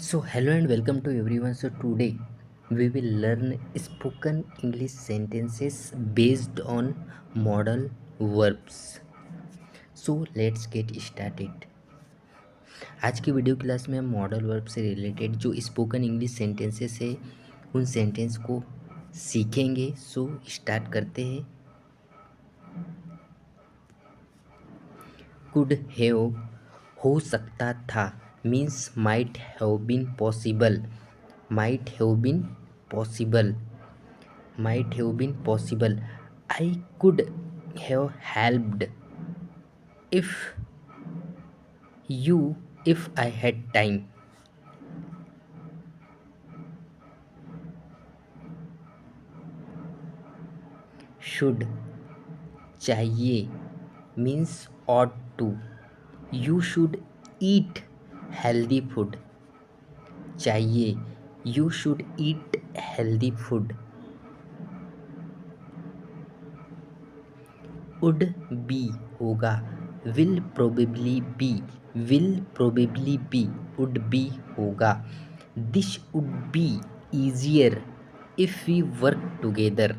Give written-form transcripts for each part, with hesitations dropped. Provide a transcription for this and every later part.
So hello and welcome to everyone. So today we will learn spoken English sentences based on modal verbs. So let's get started. आज की video class में हम modal verb से related जो spoken English sentences है उन sentence को सीखेंगे. सो स्टार्ट करते हैं. कुड हैव हो सकता था means might have been possible. might have been possible might have been possible. I could have helped if you if I had time. Should चाहिए means ought to. You should eat healthy food. चाहिए you should eat healthy food. would be होगा. will probably be would be होगा. this would be easier if we work together.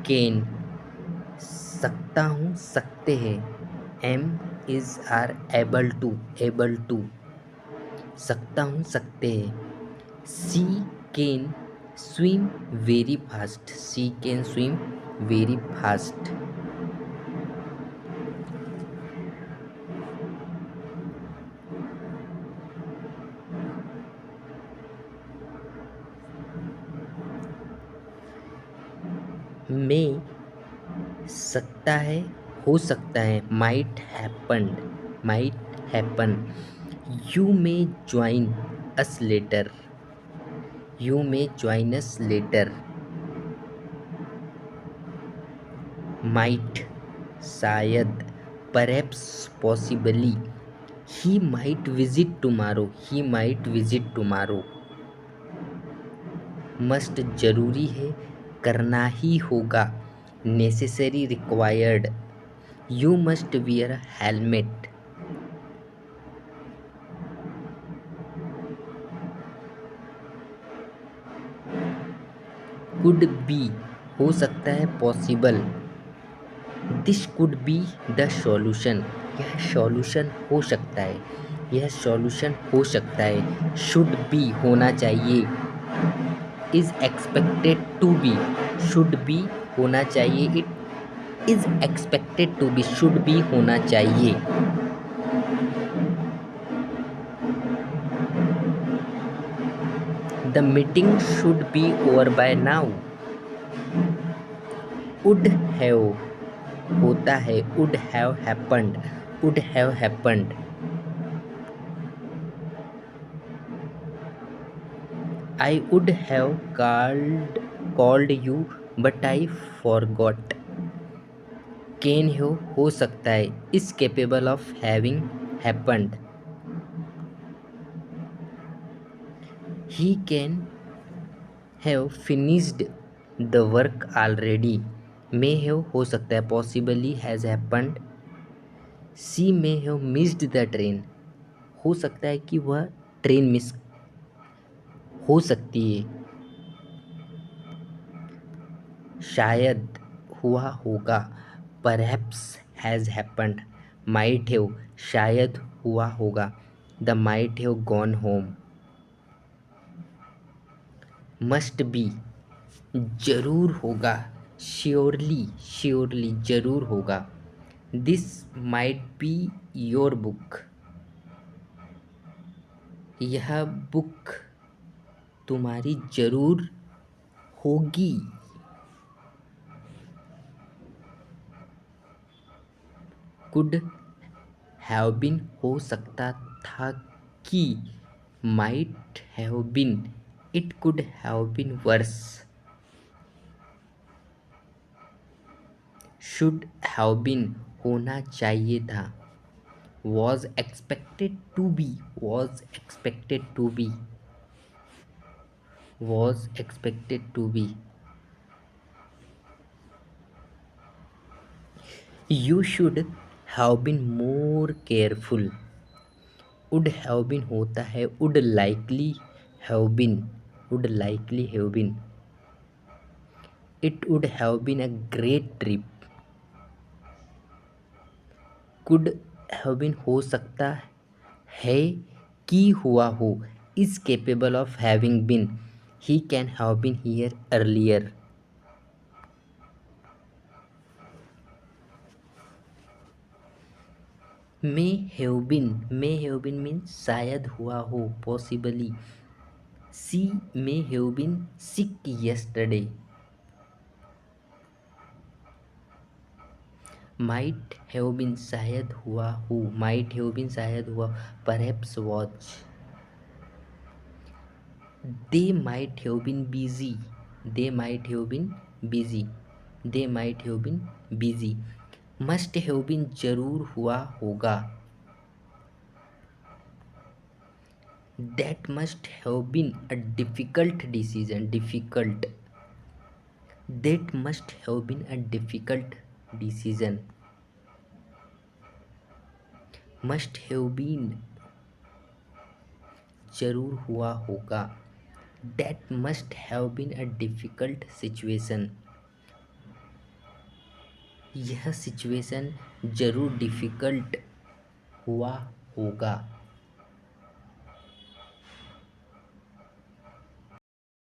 can सकता हूँ सकते हैं. am is are able to सकता हूँ सकते हैं. she can swim very fast. may सकता है हो सकता है. might happen. you may join us later. might शायद. perhaps possibly. he might visit tomorrow. must जरूरी है करना ही होगा. necessary required. you must wear a helmet. could be हो सकता है possible. this could be the solution. यह सॉल्यूशन हो सकता है. should be होना चाहिए. is expected to be. should be होना चाहिए. it is expected to be. should be होना चाहिए. the meeting should be over by now. would have होता है. would have happened. I would have called you but I forgot. can हो सकता है. is capable of having happened. he can have finished the work already. may have हो सकता है. possibly has happened. she may have missed the train. हो सकता है कि वह ट्रेन मिस हो सकती है. शायद हुआ होगा. perhaps has happened. might have शायद हुआ होगा. the might have gone home. must be जरूर होगा. surely जरूर होगा. this might be your book. यह बुक तुम्हारी जरूर होगी. could have been हो सकता था कि. might have been it could have been worse. should have been होना चाहिए था. was expected to be you should have been more careful. Would have been होता है would likely have been. Would likely have been. It would have been a great trip. Could have been हो सकता है कि हुआ हो। Is capable of having been. He can have been here earlier. May have been means शायद हुआ हो, possibly. She may have been sick yesterday। Might have been शायद हुआ हो, माइट हैव बीन शायद हुआ, perhaps watch. They might have been busy. They might have been busy. They might have been busy. Must have been जरूर हुआ होगा। That must have been a difficult decision. Difficult. That must have been a difficult decision. Must have been जरूर हुआ होगा। That must have been a difficult situation. यह situation जरूर difficult हुआ होगा।